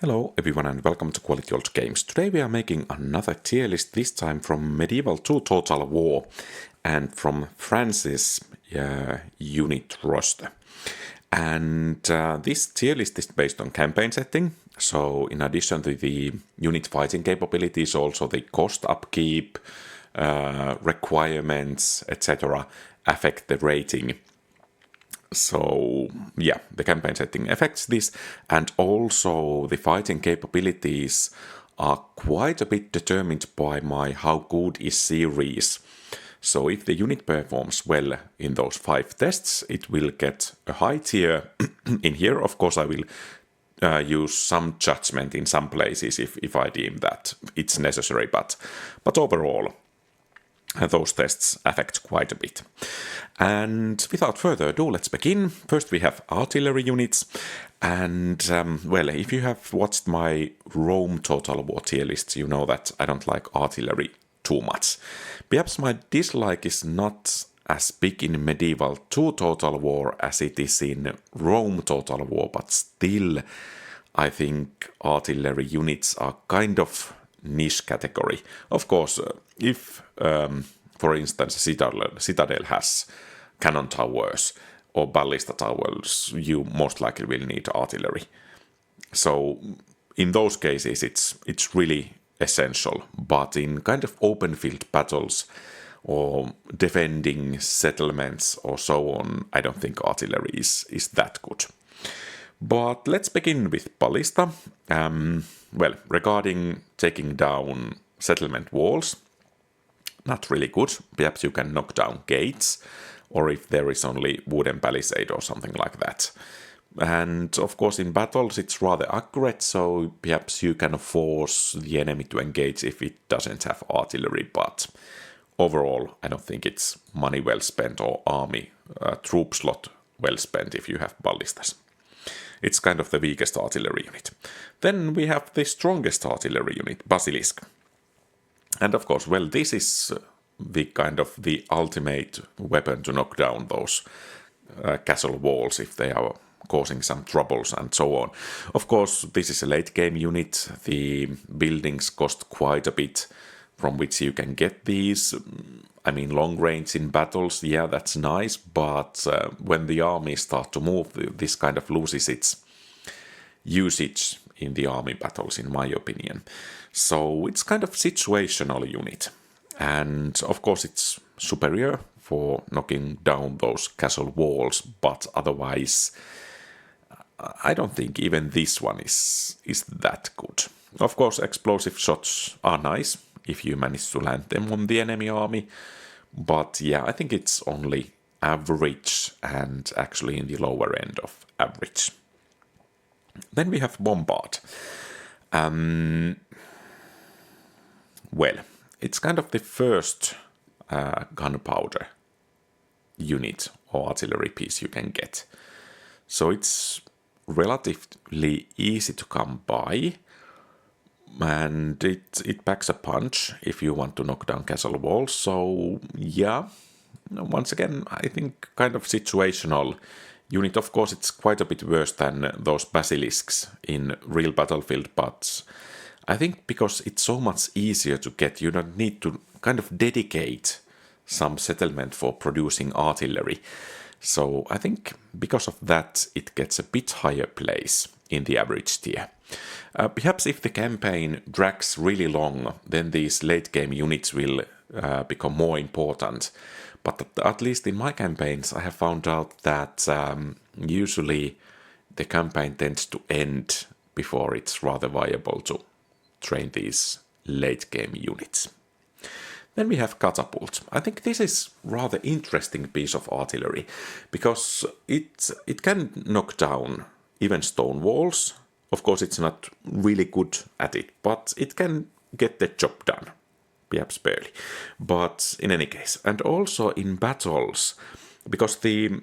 Hello everyone and welcome to Quality Old Games. Today we are making another tier list, this time from Medieval to Total War and from France's unit roster. And this tier list is based on campaign setting, so in addition to the unit fighting capabilities, also the cost upkeep, requirements, etc. affect the rating. So yeah, the campaign setting affects this, and also the fighting capabilities are quite a bit determined by my how good is series. So if the unit performs well in those 5 tests, it will get a high tier. In here, of course, I will use some judgment in some places if I deem that it's necessary, but overall, those tests affect quite a bit. And without further ado, let's begin. First we have artillery units, and well, if you have watched my Rome Total War tier list, you know that I don't like artillery too much. Perhaps my dislike is not as big in Medieval 2 Total War as it is in Rome Total War, but still I think artillery units are kind of niche category. Of course, if, for instance, Citadel has cannon towers or ballista towers, you most likely will need artillery. So in those cases, it's really essential. But in kind of open field battles or defending settlements or so on, I don't think artillery is that good. But let's begin with ballista. Well, regarding taking down settlement walls, not really good. Perhaps you can knock down gates, or if there is only wooden palisade or something like that. And of course in battles it's rather accurate, so perhaps you can force the enemy to engage if it doesn't have artillery, but overall I don't think it's money well spent or army troop slot well spent if you have ballistas. It's kind of the weakest artillery unit. Then we have the strongest artillery unit, Basilisk. And of course, well, this is the kind of the ultimate weapon to knock down those castle walls if they are causing some troubles and so on. Of course, this is a late game unit. The buildings cost quite a bit from which you can get these. I mean, long range in battles, yeah, that's nice, but when the army start to move, this kind of loses its usage in the army battles, in my opinion. So it's kind of situational unit. And of course it's superior for knocking down those castle walls, but otherwise I don't think even this one is that good. Of course, explosive shots are nice if you manage to land them on the enemy army, but yeah, I think it's only average and actually in the lower end of average. Then we have Bombard. Well, it's kind of the first gunpowder unit or artillery piece you can get. So it's relatively easy to come by, and it packs a punch if you want to knock down castle walls. So yeah, once again, I think kind of situational unit. Of course, it's quite a bit worse than those basilisks in real battlefield, but I think because it's so much easier to get, you don't need to kind of dedicate some settlement for producing artillery. So I think because of that, it gets a bit higher place in the average tier. Perhaps if the campaign drags really long, then these late game units will become more important. But at least in my campaigns, I have found out that usually the campaign tends to end before it's rather viable to train these late game units. Then we have catapult. I think this is rather interesting piece of artillery because it can knock down even stone walls. Of course, it's not really good at it, but it can get the job done. Perhaps barely. But in any case, and also in battles, because the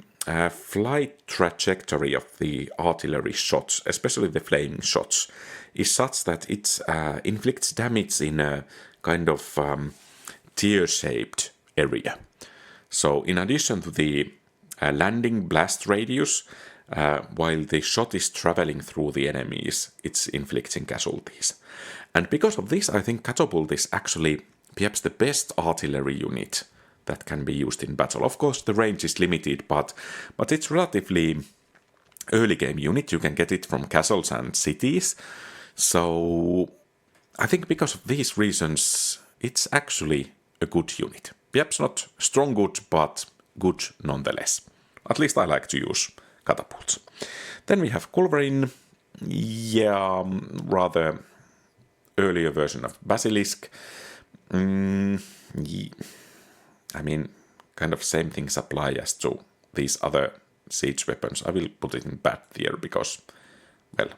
flight trajectory of the artillery shots, especially the flaming shots, is such that it inflicts damage in a kind of tear-shaped area. So in addition to the landing blast radius, while the shot is traveling through the enemies, it's inflicting casualties. And because of this, I think Catapult is actually perhaps the best artillery unit that can be used in battle. Of course, the range is limited, but it's relatively early game unit. You can get it from castles and cities. So I think because of these reasons, it's actually a good unit. Perhaps not strong good, but good nonetheless. At least I like to use catapults. Then we have Cavalry, rather earlier version of Basilisk. I mean, kind of same things apply as to these other siege weapons. I will put it in bad tier because, well,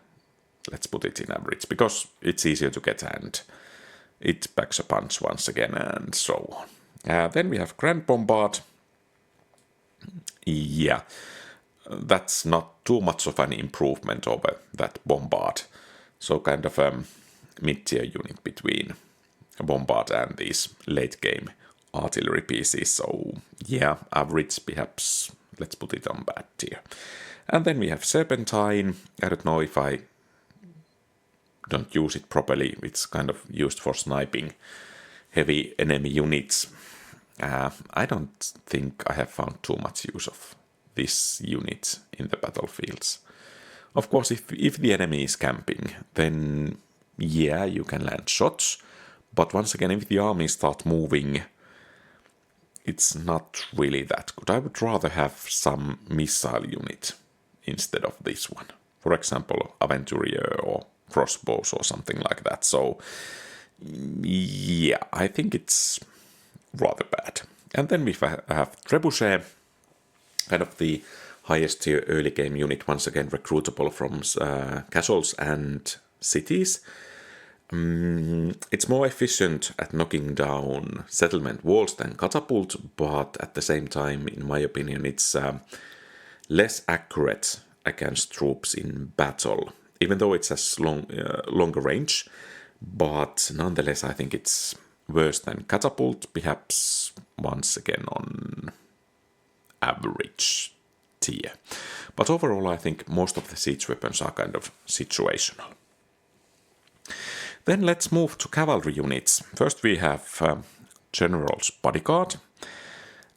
let's put it in average, because it's easier to get and it packs a punch once again and so on. Then we have Grand Bombard. Yeah, that's not too much of an improvement over that Bombard. So kind of a mid-tier unit between Bombard and these late-game artillery pieces. So yeah, average perhaps. Let's put it on bad tier. And then we have Serpentine. I don't know if I don't use it properly. It's kind of used for sniping heavy enemy units. I don't think I have found too much use of this unit in the battlefields. Of course, if the enemy is camping, then yeah, you can land shots. But once again, if the army start moving, it's not really that good. I would rather have some missile unit instead of this one. For example, Aventurier or crossbows or something like that. So yeah, I think it's rather bad. And then we have Trebuchet, kind of the highest tier early game unit, once again recruitable from castles and cities. It's more efficient at knocking down settlement walls than Catapult, but at the same time, in my opinion, it's less accurate against troops in battle, even though it has longer range. But nonetheless, I think it's worse than Catapult, perhaps once again on average tier. But overall, I think most of the siege weapons are kind of situational. Then let's move to cavalry units. First we have General's Bodyguard.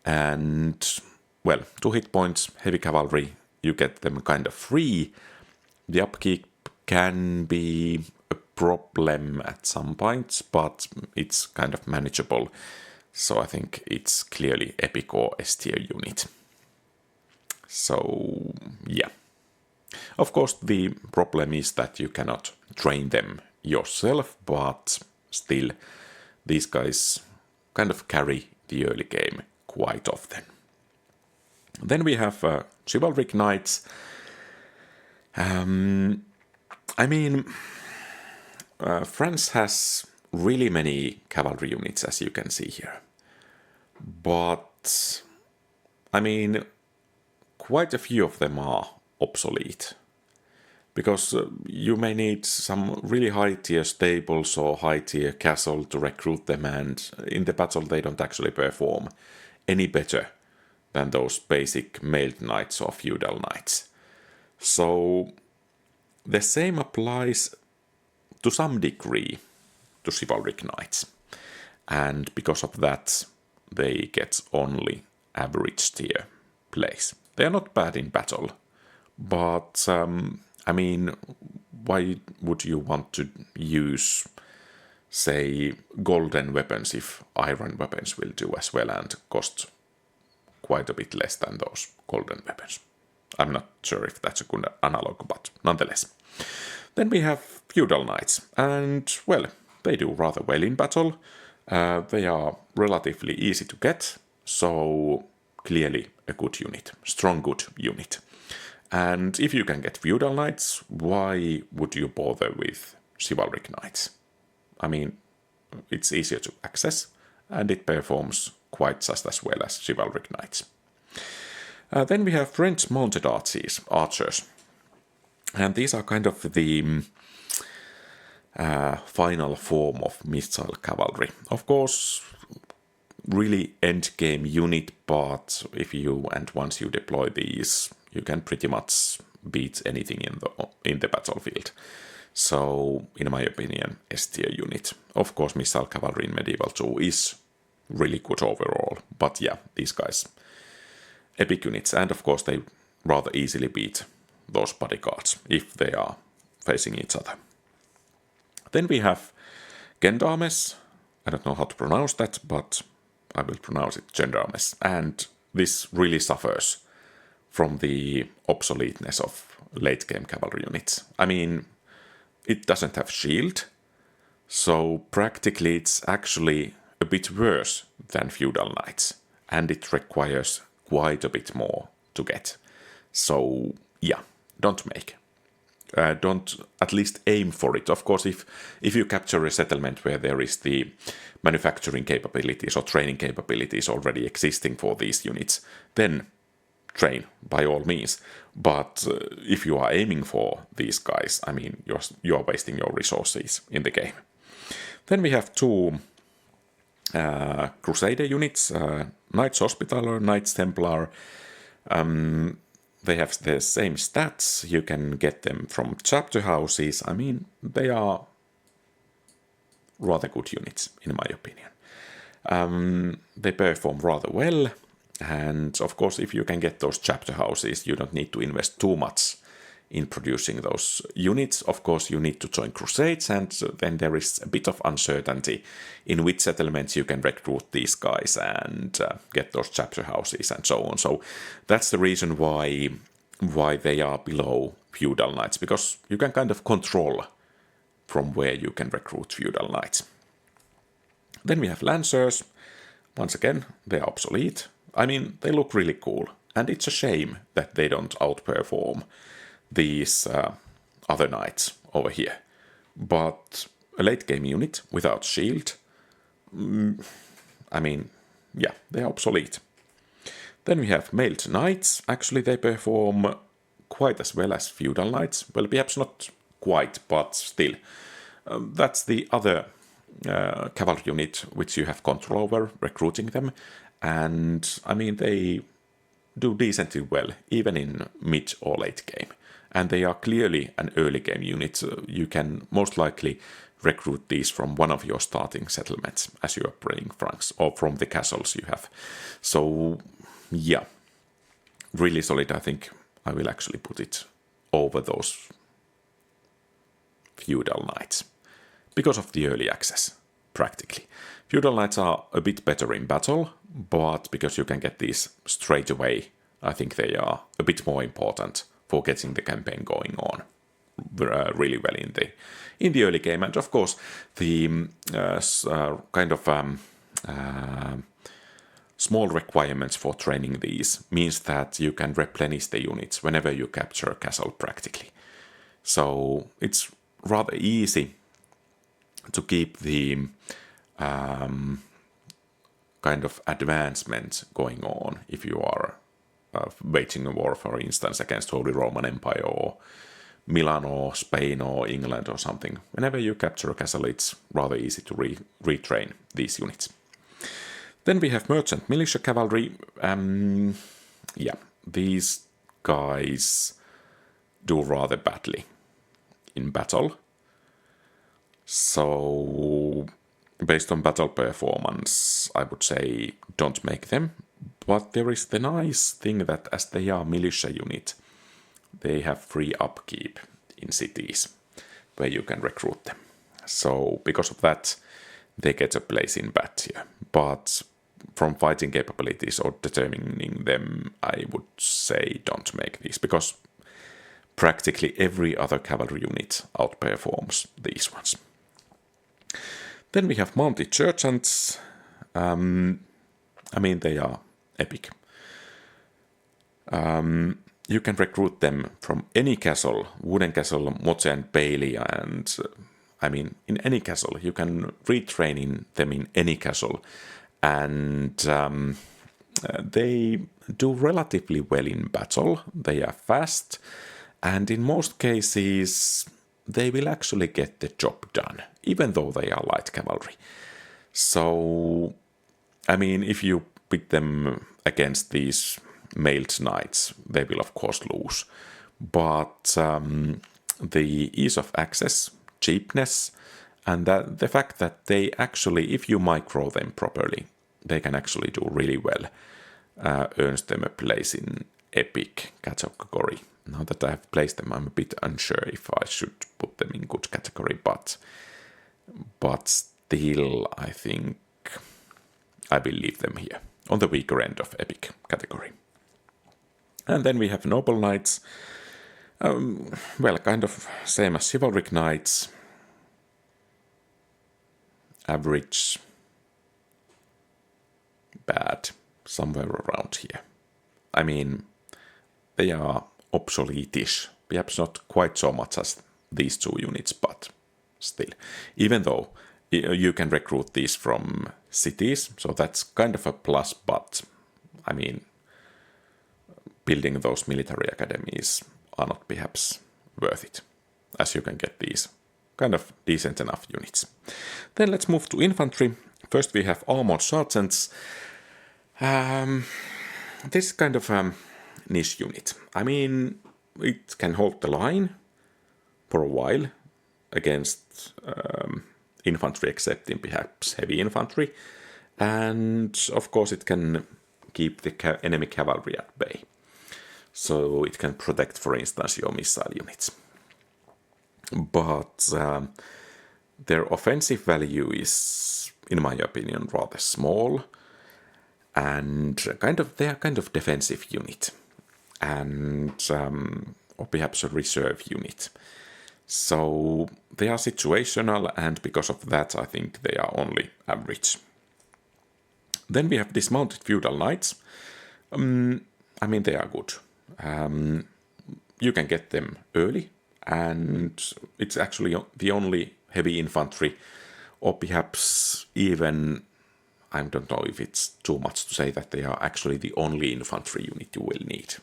And, well, 2 hit points, heavy cavalry, you get them kind of free. The upkeep can be a problem at some points, but it's kind of manageable. So I think it's clearly epic or S tier unit. So, yeah. Of course, the problem is that you cannot train them yourself, but still, these guys kind of carry the early game quite often. Then we have Chivalric Knights. France has really many cavalry units, as you can see here. But, quite a few of them are obsolete. Because you may need some really high-tier stables or high-tier castle to recruit them, and in the battle they don't actually perform any better than those basic mailed knights or feudal knights. So the same applies to some degree to chivalric knights. And because of that, they get only average tier plays. They are not bad in battle, but why would you want to use, say, golden weapons if iron weapons will do as well and cost quite a bit less than those golden weapons? I'm not sure if that's a good analog, but nonetheless. Then we have feudal knights, and, well, they do rather well in battle. They are relatively easy to get, so clearly a good unit, strong good unit. And if you can get feudal knights, why would you bother with chivalric knights? It's easier to access, and it performs quite just as well as chivalric knights. Then we have French mounted archers. And these are kind of the final form of missile cavalry. Of course, really end-game unit, but if you, and once you deploy these, you can pretty much beat anything in the battlefield. So, in my opinion, S-tier unit. Of course, Missile Cavalry in Medieval 2 is really good overall, but yeah, these guys, epic units, and of course they rather easily beat those bodyguards if they are facing each other. Then we have Gendarmes. I don't know how to pronounce that, but I will pronounce it Gendarmes. And this really suffers from the obsoleteness of late-game cavalry units. I mean, it doesn't have shield, so practically it's actually a bit worse than feudal knights, and it requires quite a bit more to get. So yeah, don't make. Don't at least aim for it. Of course, if you capture a settlement where there is the manufacturing capabilities or training capabilities already existing for these units, then train by all means. But if you are aiming for these guys, I mean, you're wasting your resources in the game. Then we have two Crusader units, Knights Hospitaller, Knights Templar. They have the same stats. You can get them from chapter houses. I mean, they are rather good units, in my opinion. They perform rather well. And of course, if you can get those chapter houses, you don't need to invest too much in producing those units. Of course, you need to join crusades, and then there is a bit of uncertainty in which settlements you can recruit these guys and get those chapter houses and so on. So that's the reason why they are below feudal knights, because you can kind of control from where you can recruit feudal knights. Then we have Lancers. Once again, they are obsolete. I mean, they look really cool, and it's a shame that they don't outperform these other knights over here. But a late game unit without shield, I mean, yeah, they're obsolete. Then we have mailed knights. Actually, they perform quite as well as feudal knights. Well, perhaps not quite, but still. That's the other cavalry unit which you have control over, recruiting them. And, I mean, they do decently well, even in mid or late game. And they are clearly an early game unit. You can most likely recruit these from one of your starting settlements as you are playing Franks, or from the castles you have. So, yeah, really solid. I think I will actually put it over those feudal knights because of the early access, practically. Feudal knights are a bit better in battle, but because you can get these straight away, I think they are a bit more important for getting the campaign going on really well in the early game. And of course, the kind of small requirements for training these means that you can replenish the units whenever you capture a castle practically. So it's rather easy to keep the kind of advancement going on if you are waging a war, for instance, against Holy Roman Empire or Milan or Spain or England or something. Whenever you capture a castle, it's rather easy to retrain these units. Then we have Merchant Militia Cavalry. Yeah, these guys do rather badly in battle. So, based on battle performance, I would say don't make them. But there is the nice thing that as they are militia unit, they have free upkeep in cities where you can recruit them. So because of that, they get a place in bat here. But from fighting capabilities or determining them, I would say don't make these, because practically every other cavalry unit outperforms these ones. Then we have mounted sergeants. I mean, they are epic. You can recruit them from any castle, wooden castle, motte and bailey, and I mean, in any castle. You can retrain them in any castle, and they do relatively well in battle. They are fast, and in most cases, they will actually get the job done, even though they are light cavalry. So, I mean, if you pit them against these mailed knights, they will of course lose. But the ease of access, cheapness, and the fact that they actually, if you micro them properly, they can actually do really well, earns them a place in epic category. Now that I have placed them, I'm a bit unsure if I should put them in good category, but still, I think I will leave them here, on the weaker end of epic category. And then we have noble knights. Well, kind of same as chivalric knights. Average, bad, somewhere around here. I mean, they are obsolete-ish. Perhaps not quite so much as these two units, but still. Even though you can recruit these from cities, so that's kind of a plus, but I mean, building those military academies are not perhaps worth it, as you can get these kind of decent enough units. Then let's move to infantry. First we have armored sergeants. This kind of niche unit. I mean, it can hold the line for a while against infantry, except in perhaps heavy infantry. And of course it can keep the enemy cavalry at bay. So it can protect, for instance, your missile units. But their offensive value is, in my opinion, rather small. And they are kind of defensive unit. And or perhaps a reserve unit. So they are situational, and because of that, I think they are only average. Then we have dismounted feudal knights. I mean, they are good. You can get them early, and it's actually the only heavy infantry, or perhaps even, I don't know if it's too much to say that they are actually the only infantry unit you will need.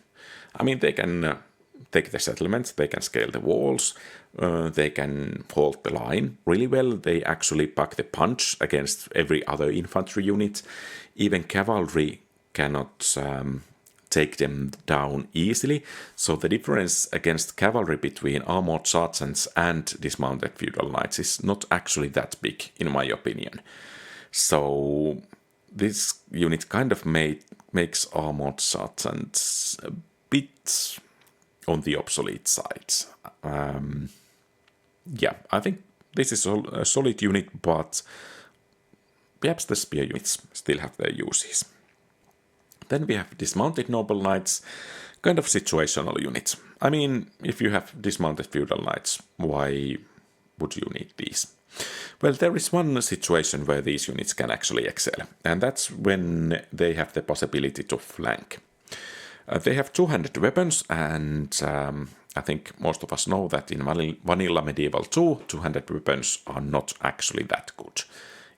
I mean, they can take the settlements, they can scale the walls, they can hold the line really well, they actually pack the punch against every other infantry unit. Even cavalry cannot take them down easily, so the difference against cavalry between armored sergeants and dismounted feudal knights is not actually that big, in my opinion. So this unit kind of makes armored sergeants a bit on the obsolete side. Yeah, I think this is a solid unit, but perhaps the spear units still have their uses. Then we have dismounted noble knights, kind of situational units. I mean, if you have dismounted feudal knights, why would you need these? Well, there is one situation where these units can actually excel, and that's when they have the possibility to flank. They have two-handed weapons, and I think most of us know that in Vanilla Medieval 2, two-handed weapons are not actually that good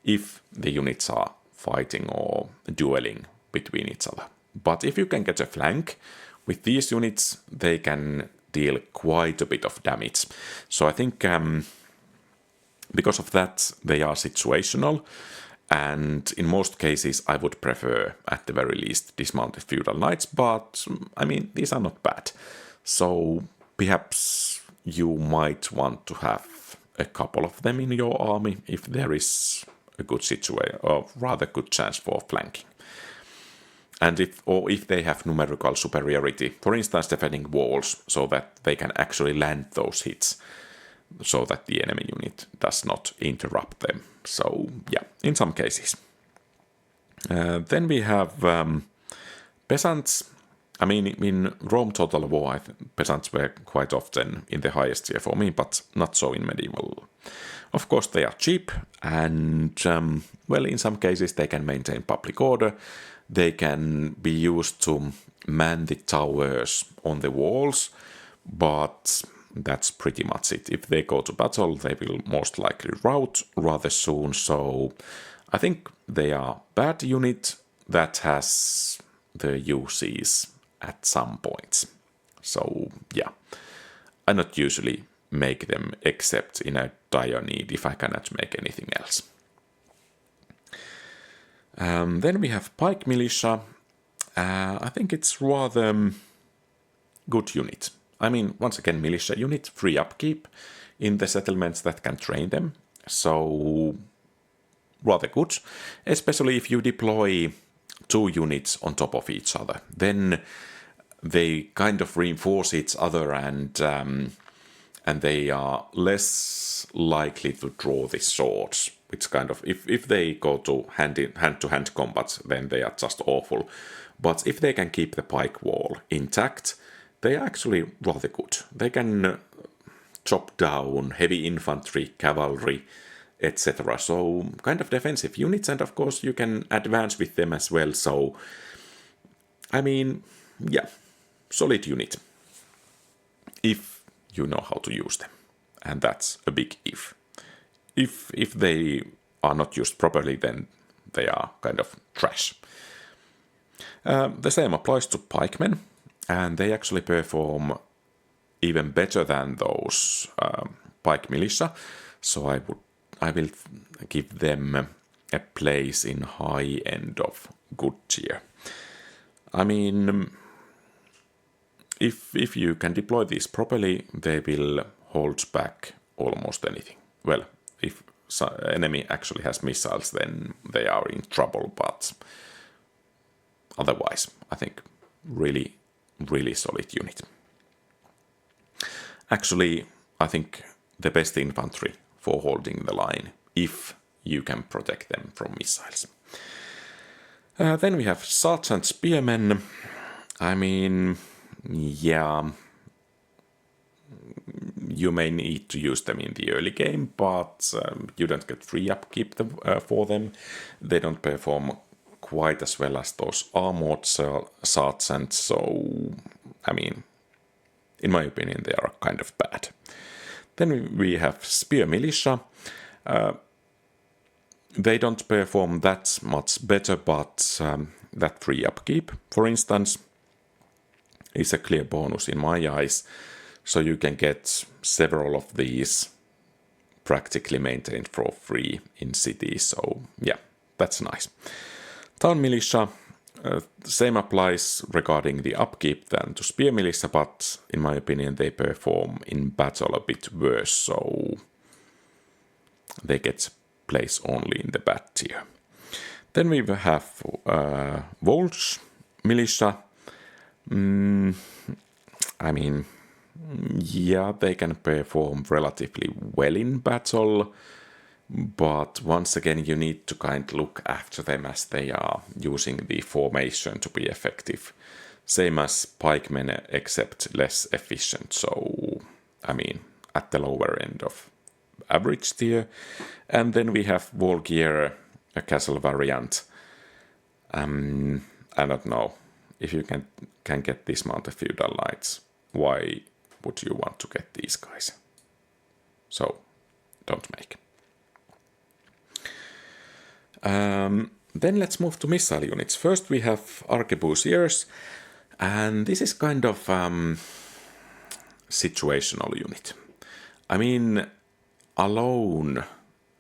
if the units are fighting or dueling between each other. But if you can get a flank with these units, they can deal quite a bit of damage. So I think because of that, they are situational, and in most cases I would prefer, at the very least, dismounted feudal knights, but I mean, these are not bad. So perhaps you might want to have a couple of them in your army if there is a good situation, or rather good chance for flanking. And if they have numerical superiority, for instance defending walls, so that they can actually land those hits, so that the enemy unit does not interrupt them. So yeah, in some cases. Then we have peasants. I mean, in Rome Total War, peasants were quite often in the highest tier for me, but not so in medieval. Of course, they are cheap, and well, in some cases they can maintain public order. They can be used to man the towers on the walls, but that's pretty much it. If they go to battle, they will most likely rout rather soon, so I think they are bad unit that has the uses at some points. So yeah, I not usually make them except in a dire need if I cannot make anything else. Then we have Pike Militia. I think it's rather good unit. I mean, once again, militia unit, free upkeep in the settlements that can train them. So, rather good. Especially if you deploy 2 units on top of each other. Then they kind of reinforce each other and they are less likely to draw the swords. It's kind of, if they go to hand-to-hand combat, then they are just awful. But if they can keep the pike wall intact, they are actually rather good. They can chop down heavy infantry, cavalry, etc. So kind of defensive units, and of course you can advance with them as well. So, I mean, yeah, solid unit. If you know how to use them. And that's a big if. If they are not used properly, then they are kind of trash. The same applies to pikemen, and they actually perform even better than those pike militia. So I will give them a place in high end of good tier. I mean, if you can deploy these properly, they will hold back almost anything. Well, if enemy actually has missiles, then they are in trouble, but otherwise, I think really, really solid unit. Actually, I think the best infantry for holding the line, if you can protect them from missiles. Then we have Sergeant Spearmen. I mean, yeah, you may need to use them in the early game, but you don't get free upkeep for them. They don't perform quite as well as those armored sergeants, so, I mean, in my opinion, they are kind of bad. Then we have Spear Militia. They don't perform that much better, but that free upkeep, for instance, is a clear bonus in my eyes. So you can get several of these practically maintained for free in cities. So yeah, that's nice. Town Militia, same applies regarding the upkeep than to Spear Militia, but in my opinion they perform in battle a bit worse. So they get place only in the bad tier. Then we have Volch Militia. I mean, yeah, they can perform relatively well in battle, but once again you need to kind of look after them as they are using the formation to be effective. Same as pikemen, except less efficient, so, I mean, at the lower end of average tier. And then we have Volgear, a castle variant. I don't know. If you can get this amount of feudal knights, why would you want to get these guys? So, don't make. Then let's move to missile units. First we have arquebusiers, and this is kind of situational unit. I mean, alone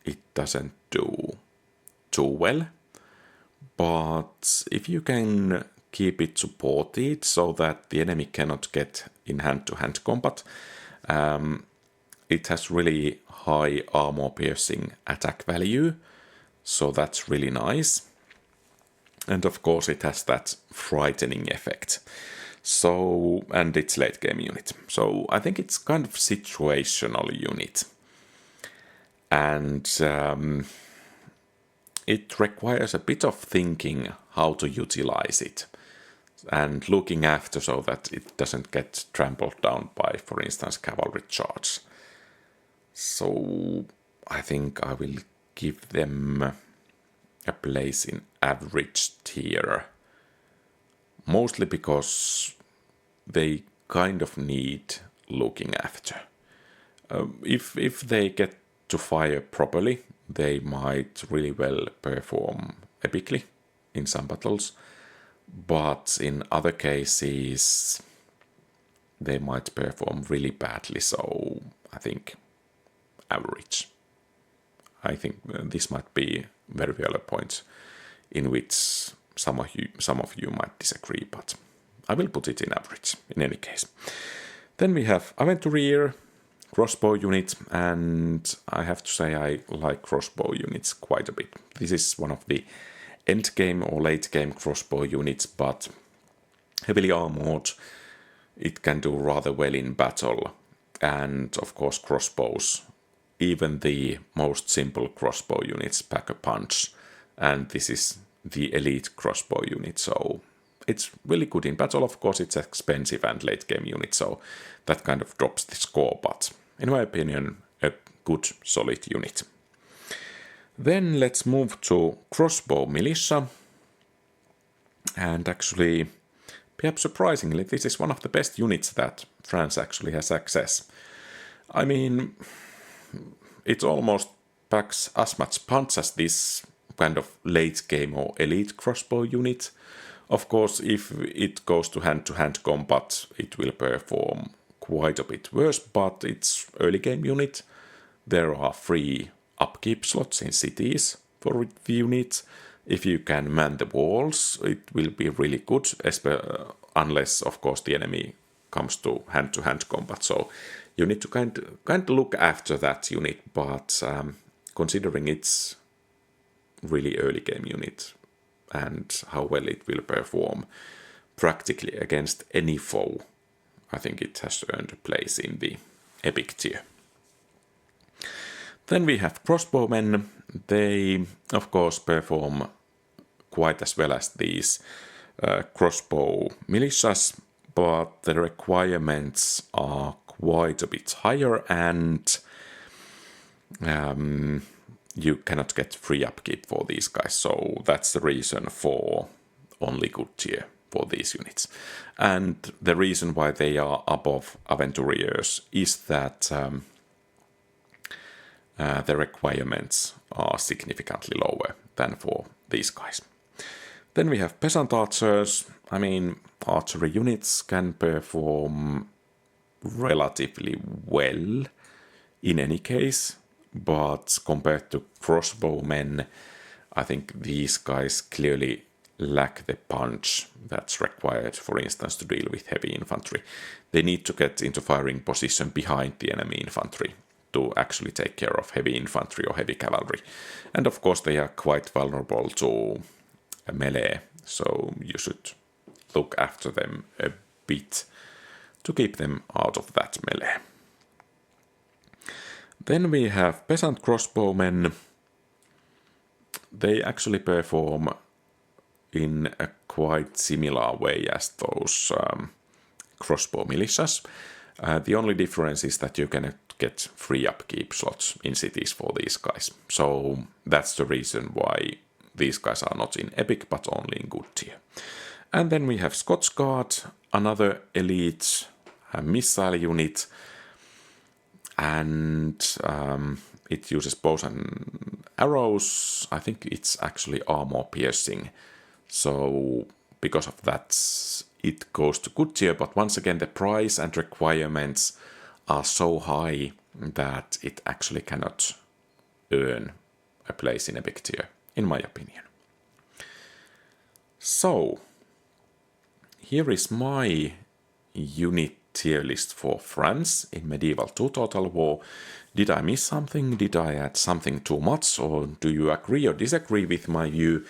it doesn't do too well, but if you can keep it supported so that the enemy cannot get in hand-to-hand combat, it has really high armor-piercing attack value, so that's really nice. And of course it has that frightening effect. So, and it's late game unit. So I think it's kind of situational unit. And it requires a bit of thinking how to utilize it. And looking after so that it doesn't get trampled down by, for instance, cavalry charge. So I think I will give them a place in average tier. Mostly because they kind of need looking after. If they get to fire properly, they might really well perform epically in some battles. But in other cases, they might perform really badly, so I think average. I think this might be very valid point in which some of you might disagree, but I will put it in average in any case. Then we have Aventurier, crossbow unit, and I have to say I like crossbow units quite a bit. This is one of the end game or late game crossbow units, but heavily armored, it can do rather well in battle. And of course crossbows, even the most simple crossbow units pack a punch, and this is the elite crossbow unit, so it's really good in battle. Of course it's expensive and late game unit, so that kind of drops the score, but in my opinion a good solid unit. Then let's move to crossbow militia, and actually perhaps surprisingly this is one of the best units that France actually has access. I mean, it almost packs as much punch as this kind of late game or elite crossbow unit. Of course, if it goes to hand combat, it will perform quite a bit worse, but it's early game unit. There are free upkeep slots in cities for the unit. If you can man the walls, it will be really good, unless of course the enemy comes to hand combat. So you need to kind of look after that unit, but considering it's really early game unit and how well it will perform practically against any foe, I think it has earned a place in the epic tier. Then we have crossbowmen. They of course perform quite as well as these crossbow militias, but the requirements are quite a bit higher, and you cannot get free upkeep for these guys, so that's the reason for only good tier for these units. And the reason why they are above Aventuriers is that the requirements are significantly lower than for these guys. Then we have peasant archers. I mean, archery units can perform relatively well in any case, but compared to crossbowmen, I think these guys clearly lack the punch that's required, for instance, to deal with heavy infantry. They need to get into firing position behind the enemy infantry to actually take care of heavy infantry or heavy cavalry. And of course they are quite vulnerable to melee, so you should look after them a bit to keep them out of that melee. Then we have peasant crossbowmen. They actually perform in a quite similar way as those crossbow militias. The only difference is that you can get free upkeep slots in cities for these guys. So that's the reason why these guys are not in epic but only in good tier. And then we have Scots Guard, another elite missile unit, and it uses bows and arrows. I think it's actually armor piercing, so because of that it goes to good tier, but once again the price and requirements are so high that it actually cannot earn a place in epic tier, in my opinion. So here is my unit tier list for France in Medieval 2 Total War. Did I miss something? Did I add something too much? Or do you agree or disagree with my view?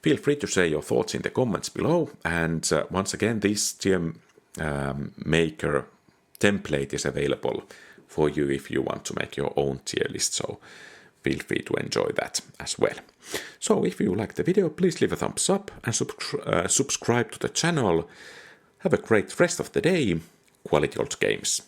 Feel free to share your thoughts in the comments below. And once again, this tier maker template is available for you if you want to make your own tier list. So feel free to enjoy that as well. So if you liked the video, please leave a thumbs up and subscribe to the channel. Have a great rest of the day. Quality old games.